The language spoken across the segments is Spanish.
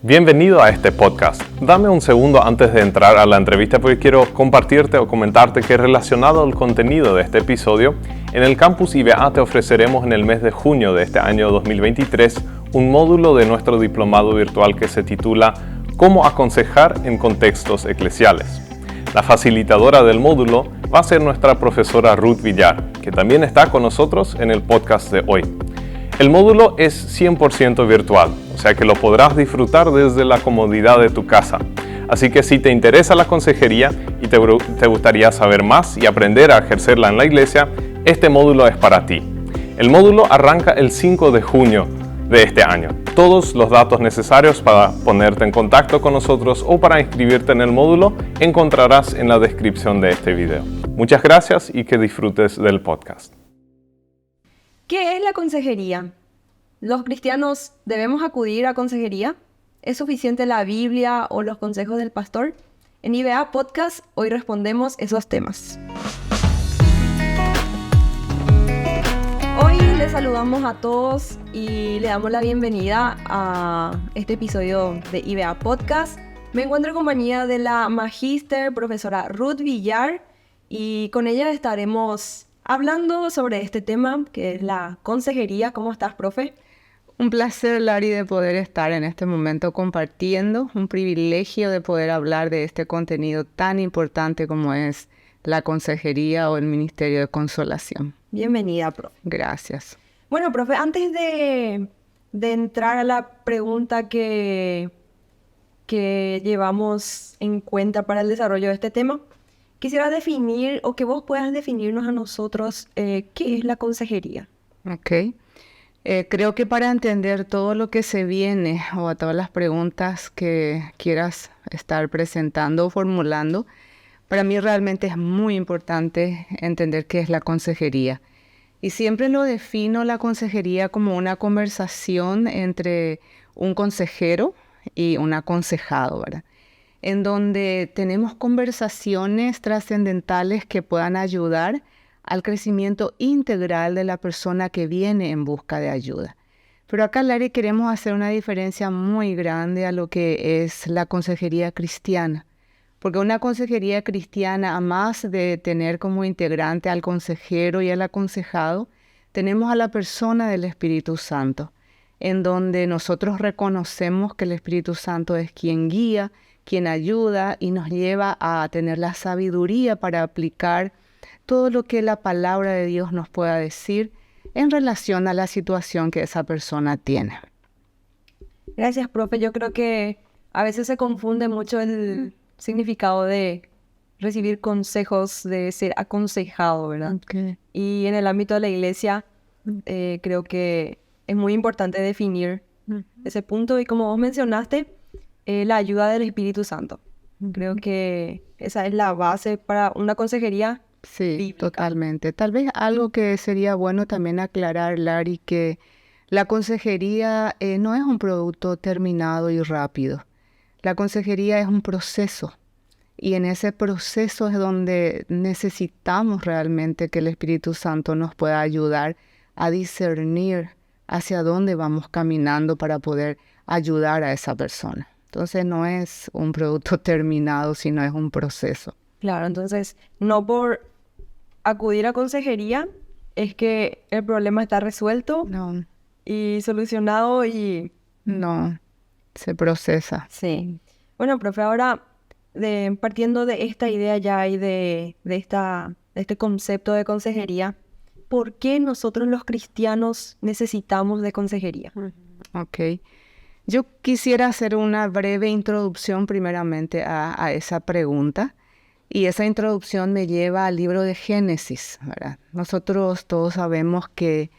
Bienvenido a este podcast. Dame un segundo antes de entrar a la entrevista porque quiero compartirte o comentarte que relacionado al contenido de este episodio, en el Campus IBA te ofreceremos en el mes de junio de este año 2023 un módulo de nuestro diplomado virtual que se titula Cómo aconsejar en contextos eclesiales. La facilitadora del módulo va a ser nuestra profesora Ruth Villar, que también está con nosotros en el podcast de hoy. El módulo es 100% virtual, o sea que lo podrás disfrutar desde la comodidad de tu casa. Así que si te interesa la consejería y te gustaría saber más y aprender a ejercerla en la iglesia, este módulo es para ti. El módulo arranca el 5 de junio de este año. Todos los datos necesarios para ponerte en contacto con nosotros o para inscribirte en el módulo encontrarás en la descripción de este video. Muchas gracias y que disfrutes del podcast. ¿Qué es la consejería? ¿Los cristianos debemos acudir a consejería? ¿Es suficiente la Biblia o los consejos del pastor? En IBA Podcast hoy respondemos esos temas. Hoy les saludamos a todos y le damos la bienvenida a este episodio de IBA Podcast. Me encuentro en compañía de la magíster profesora Ruth Villar y con ella estaremos hablando sobre este tema que es la consejería. ¿Cómo estás, profe? Un placer, Lari, de poder estar en este momento compartiendo, un privilegio de poder hablar de este contenido tan importante como es la consejería o el Ministerio de Consolación. Bienvenida, profe. Gracias. Bueno, profe, antes de entrar a la pregunta que llevamos en cuenta para el desarrollo de este tema, quisiera definir o que vos puedas definirnos a nosotros qué es la consejería. Ok. Creo que para entender todo lo que se viene o a todas las preguntas que quieras estar presentando o formulando, para mí realmente es muy importante entender qué es la consejería. Y siempre lo defino la consejería como una conversación entre un consejero y un aconsejado, ¿verdad? En donde tenemos conversaciones trascendentales que puedan ayudar al crecimiento integral de la persona que viene en busca de ayuda. Pero acá, Lari, queremos hacer una diferencia muy grande a lo que es la consejería cristiana. Porque una consejería cristiana, a más de tener como integrante al consejero y al aconsejado, tenemos a la persona del Espíritu Santo, en donde nosotros reconocemos que el Espíritu Santo es quien guía, quien ayuda y nos lleva a tener la sabiduría para aplicar todo lo que la palabra de Dios nos pueda decir en relación a la situación que esa persona tiene. Gracias, profe. Yo creo que a veces se confunde mucho el significado de recibir consejos, de ser aconsejado, ¿verdad? Okay. Y en el ámbito de la iglesia creo que es muy importante definir ese punto y como vos mencionaste, la ayuda del Espíritu Santo. Creo que esa es la base para una consejería. Sí, bíblica. totalmente. Tal vez algo que sería bueno también aclarar, Lari, que la consejería no es un producto terminado y rápido. La consejería es un proceso y en ese proceso es donde necesitamos realmente que el Espíritu Santo nos pueda ayudar a discernir hacia dónde vamos caminando para poder ayudar a esa persona. Entonces no es un producto terminado, sino es un proceso. Claro, entonces no por acudir a consejería es que el problema está resuelto No, y solucionado y... no, se procesa. Sí. Bueno, profe, ahora partiendo de esta idea ya y de este concepto de consejería, ¿por qué nosotros los cristianos necesitamos de consejería? Ok. Yo quisiera hacer una breve introducción primeramente a esa pregunta. Y esa introducción me lleva al libro de Génesis, ¿verdad? Nosotros todos sabemos que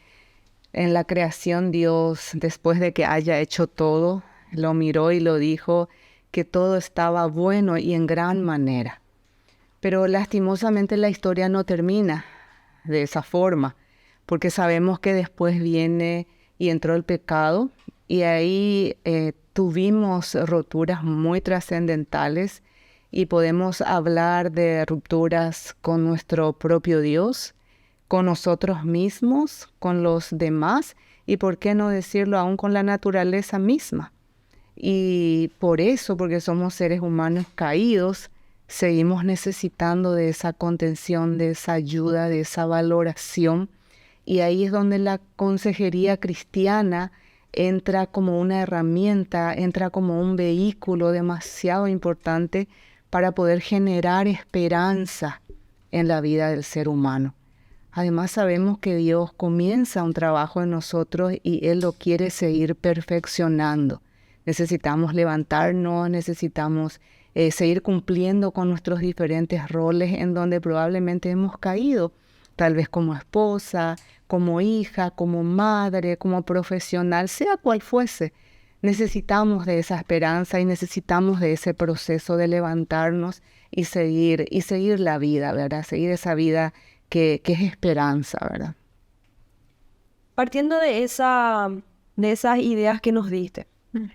en la creación Dios, después de que haya hecho todo, lo miró y lo dijo que todo estaba bueno y en gran manera. Pero lastimosamente la historia no termina de esa forma, porque sabemos que después viene y entró el pecado y ahí tuvimos roturas muy trascendentales. Y podemos hablar de rupturas con nuestro propio Dios, con nosotros mismos, con los demás y, por qué no decirlo, aún con la naturaleza misma. Y por eso, porque somos seres humanos caídos, seguimos necesitando de esa contención, de esa ayuda, de esa valoración. Y ahí es donde la consejería cristiana entra como una herramienta, entra como un vehículo demasiado importante para poder generar esperanza en la vida del ser humano. Además sabemos que Dios comienza un trabajo en nosotros y Él lo quiere seguir perfeccionando. Necesitamos levantarnos, necesitamos seguir cumpliendo con nuestros diferentes roles en donde probablemente hemos caído, tal vez como esposa, como hija, como madre, como profesional, sea cual fuese. Necesitamos de esa esperanza y necesitamos de ese proceso de levantarnos y seguir la vida, ¿verdad? Seguir esa vida que es esperanza, ¿verdad? Partiendo de esas ideas que nos diste,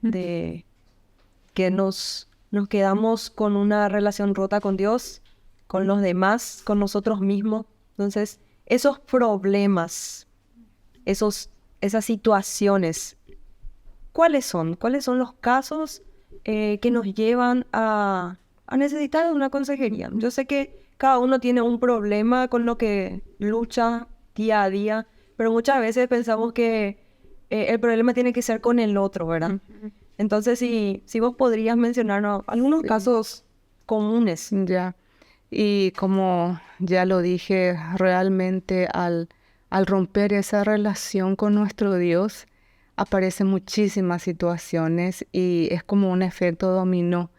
de que nos quedamos con una relación rota con Dios, con los demás, con nosotros mismos. Entonces, esos problemas, esas situaciones, ¿cuáles son? ¿Cuáles son los casos que nos llevan a necesitar de una consejería? Yo sé que cada uno tiene un problema con lo que lucha día a día, pero muchas veces pensamos que el problema tiene que ser con el otro, ¿verdad? Entonces, si vos podrías mencionarnos algunos casos comunes. Ya. Y como ya lo dije, realmente al romper esa relación con nuestro Dios, aparecen muchísimas situaciones y es como un efecto dominó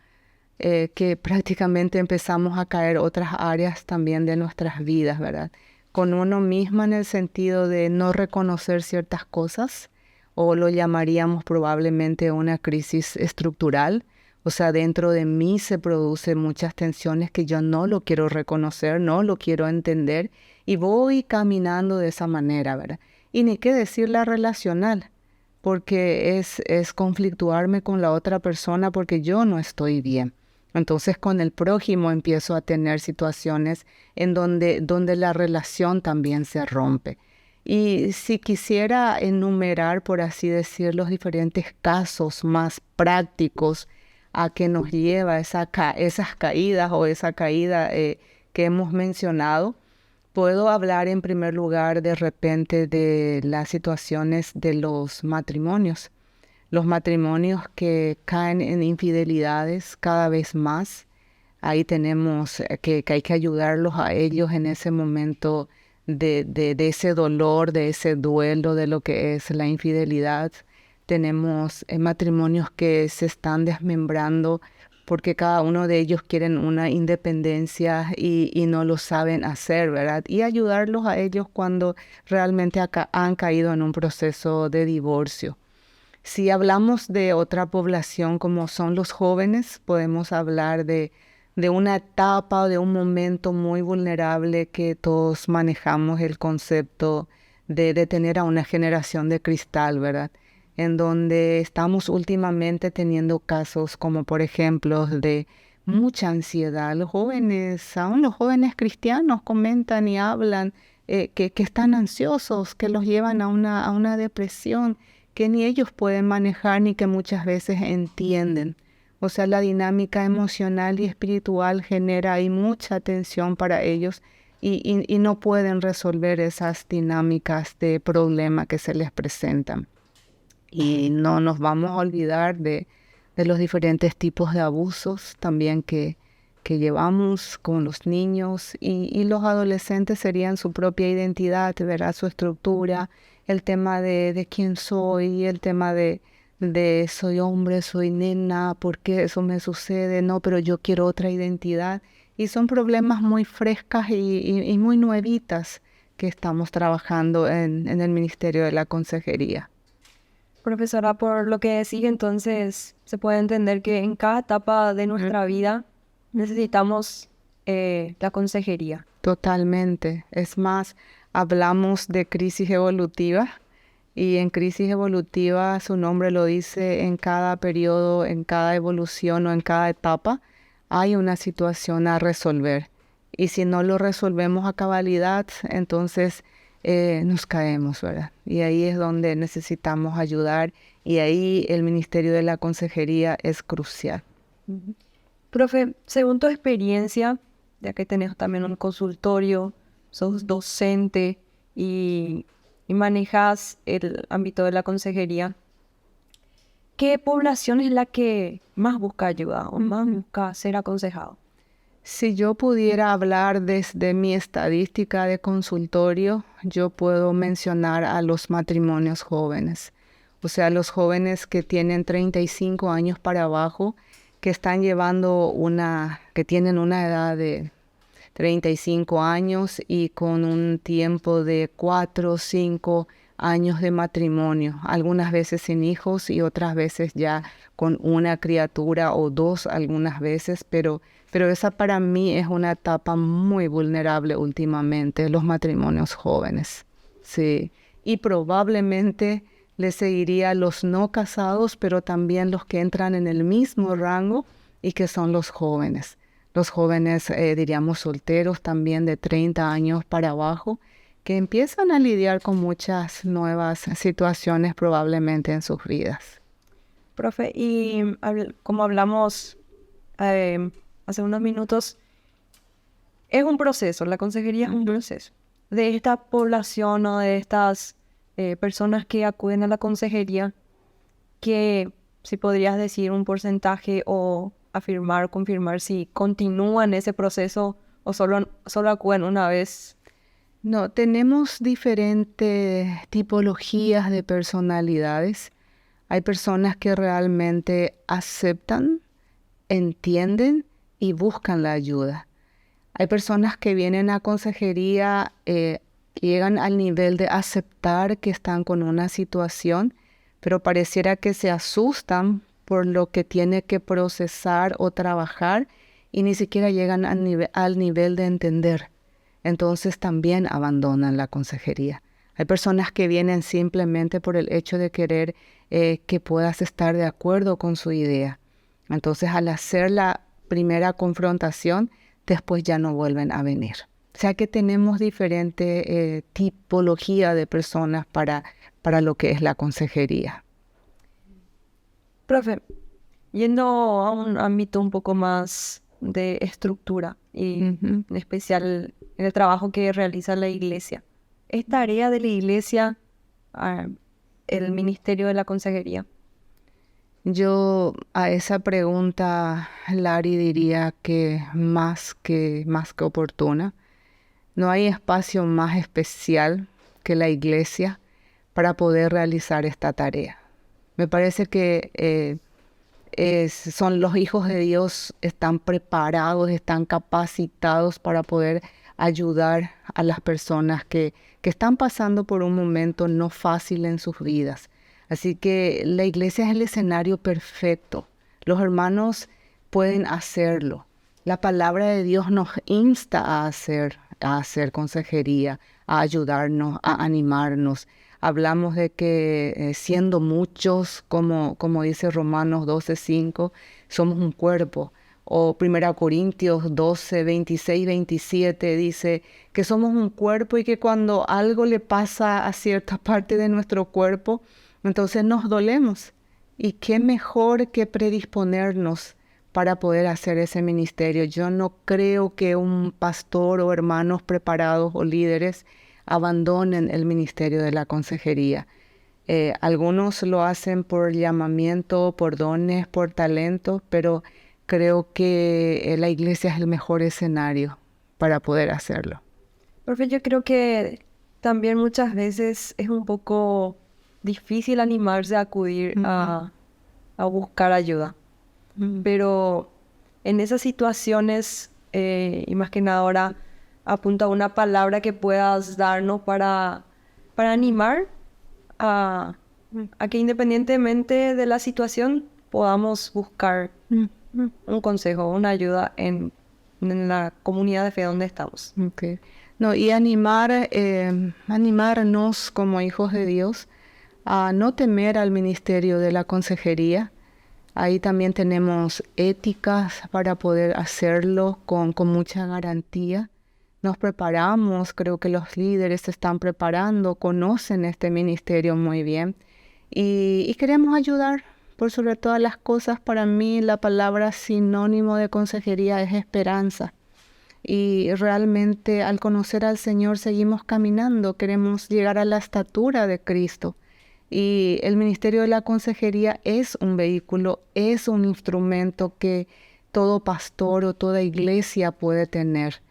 que prácticamente empezamos a caer otras áreas también de nuestras vidas, ¿verdad? Con uno mismo en el sentido de no reconocer ciertas cosas, o lo llamaríamos probablemente una crisis estructural. O sea, dentro de mí se producen muchas tensiones que yo no lo quiero reconocer, no lo quiero entender, y voy caminando de esa manera, ¿verdad? Y ni qué decir la relacional, porque es conflictuarme con la otra persona porque yo no estoy bien. Entonces con el prójimo empiezo a tener situaciones en donde la relación también se rompe. Y si quisiera enumerar, por así decir, los diferentes casos más prácticos a que nos lleva esas caídas o esa caída que hemos mencionado, puedo hablar en primer lugar de repente de las situaciones de los matrimonios. Los matrimonios que caen en infidelidades cada vez más. Ahí tenemos que hay que ayudarlos a ellos en ese momento de ese dolor, de ese duelo de lo que es la infidelidad. Tenemos matrimonios que se están desmembrando porque cada uno de ellos quieren una independencia y no lo saben hacer, ¿verdad? Y ayudarlos a ellos cuando realmente han caído en un proceso de divorcio. Si hablamos de otra población como son los jóvenes, podemos hablar de una etapa o de un momento muy vulnerable que todos manejamos el concepto de tener a una generación de cristal, ¿verdad? En donde estamos últimamente teniendo casos como por ejemplo de mucha ansiedad. Aún los jóvenes cristianos comentan y hablan que están ansiosos, que los llevan a una depresión que ni ellos pueden manejar ni que muchas veces entienden. O sea, la dinámica emocional y espiritual genera ahí mucha tensión para ellos y no pueden resolver esas dinámicas de problema que se les presentan. Y no nos vamos a olvidar de los diferentes tipos de abusos también que llevamos con los niños y los adolescentes serían su propia identidad, verá su estructura, el tema de quién soy, el tema de soy hombre, soy nena, ¿por qué eso me sucede? No, pero yo quiero otra identidad. Y son problemas muy frescas y muy nuevitas que estamos trabajando en el Ministerio de la Consejería. Profesora, por lo que sigue, entonces se puede entender que en cada etapa de nuestra vida necesitamos la consejería. Totalmente. Es más, hablamos de crisis evolutiva y en crisis evolutiva, su nombre lo dice, en cada periodo, en cada evolución o en cada etapa, hay una situación a resolver. Y si no lo resolvemos a cabalidad, entonces nos caemos, ¿verdad? Y ahí es donde necesitamos ayudar y ahí el Ministerio de la Consejería es crucial. Profe, según tu experiencia, ya que tenés también un consultorio, sos docente y manejas el ámbito de la consejería, ¿qué población es la que más busca ayuda o más busca ser aconsejado? Si yo pudiera hablar desde mi estadística de consultorio, yo puedo mencionar a los matrimonios jóvenes, o sea, los jóvenes que tienen 35 años para abajo, que están que tienen una edad de 35 años y con un tiempo de 4 o 5 años de matrimonio, algunas veces sin hijos y otras veces ya con una criatura o dos algunas veces, pero esa para mí es una etapa muy vulnerable últimamente, los matrimonios jóvenes. Sí, y probablemente le seguiría los no casados, pero también los que entran en el mismo rango y que son los jóvenes. Los jóvenes, diríamos, solteros también de 30 años para abajo, que empiezan a lidiar con muchas nuevas situaciones probablemente en sus vidas. Profe, y como hablamos hace unos minutos, es un proceso, la consejería es un proceso. De esta población o de estas personas que acuden a la consejería, que si podrías decir un porcentaje o afirmar o confirmar si continúan ese proceso o solo acuden una vez. No, tenemos diferentes tipologías de personalidades. Hay personas que realmente aceptan, entienden y buscan la ayuda. Hay personas que vienen a consejería, llegan al nivel de aceptar que están con una situación, pero pareciera que se asustan por lo que tiene que procesar o trabajar y ni siquiera llegan al nivel de entender. Entonces también abandonan la consejería. Hay personas que vienen simplemente por el hecho de querer que puedas estar de acuerdo con su idea. Entonces al hacer la primera confrontación, después ya no vuelven a venir. O sea que tenemos diferente tipología de personas para lo que es la consejería. Profe, yendo a un ámbito un poco más de estructura y en especial en el trabajo que realiza la iglesia, ¿es tarea de la iglesia el ministerio de la consejería? Yo a esa pregunta, Lari, diría que más que oportuna. No hay espacio más especial que la iglesia para poder realizar esta tarea. Me parece que son los hijos de Dios, están preparados, están capacitados para poder ayudar a las personas que están pasando por un momento no fácil en sus vidas. Así que la iglesia es el escenario perfecto. Los hermanos pueden hacerlo. La palabra de Dios nos insta a hacer consejería, a ayudarnos, a animarnos. Hablamos de que siendo muchos, como dice Romanos 12:5, somos un cuerpo. O 1 Corintios 12, 26, 27 dice que somos un cuerpo y que cuando algo le pasa a cierta parte de nuestro cuerpo, entonces nos dolemos. Y qué mejor que predisponernos para poder hacer ese ministerio. Yo no creo que un pastor o hermanos preparados o líderes abandonen el ministerio de la consejería. Algunos lo hacen por llamamiento, por dones, por talento, pero creo que la iglesia es el mejor escenario para poder hacerlo. Profe, yo creo que también muchas veces es un poco difícil animarse a acudir a buscar ayuda. Pero en esas situaciones, y más que nada ahora, apunta una palabra que puedas darnos para animar a que independientemente de la situación podamos buscar un consejo, una ayuda en la comunidad de fe donde estamos. Okay. No, y animarnos como hijos de Dios a no temer al ministerio de la consejería. Ahí también tenemos éticas para poder hacerlo con mucha garantía. nos preparamos, creo que los líderes se están preparando, conocen este ministerio muy bien y queremos ayudar. Por sobre todas las cosas, para mí la palabra sinónimo de consejería es esperanza. Y realmente al conocer al Señor seguimos caminando, queremos llegar a la estatura de Cristo. Y el ministerio de la consejería es un vehículo, es un instrumento que todo pastor o toda iglesia puede tener.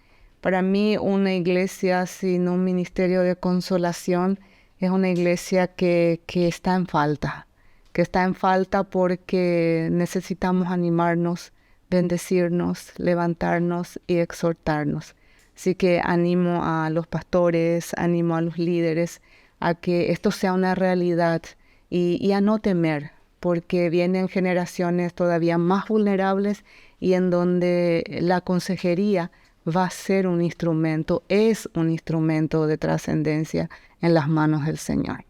Para mí una iglesia sin un ministerio de consolación es una iglesia que está en falta. Que está en falta porque necesitamos animarnos, bendecirnos, levantarnos y exhortarnos. Así que animo a los pastores, animo a los líderes a que esto sea una realidad y a no temer, porque vienen generaciones todavía más vulnerables y en donde la consejería va a ser un instrumento, es un instrumento de trascendencia en las manos del Señor.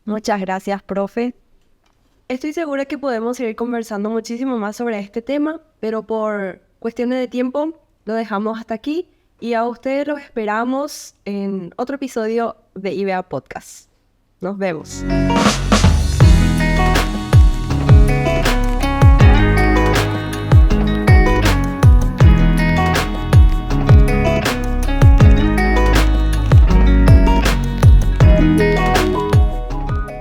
Muchas gracias, profe. Estoy segura que podemos seguir conversando muchísimo más sobre este tema, pero por cuestiones de tiempo lo dejamos hasta aquí y a ustedes los esperamos en otro episodio de IBA Podcast. Nos vemos.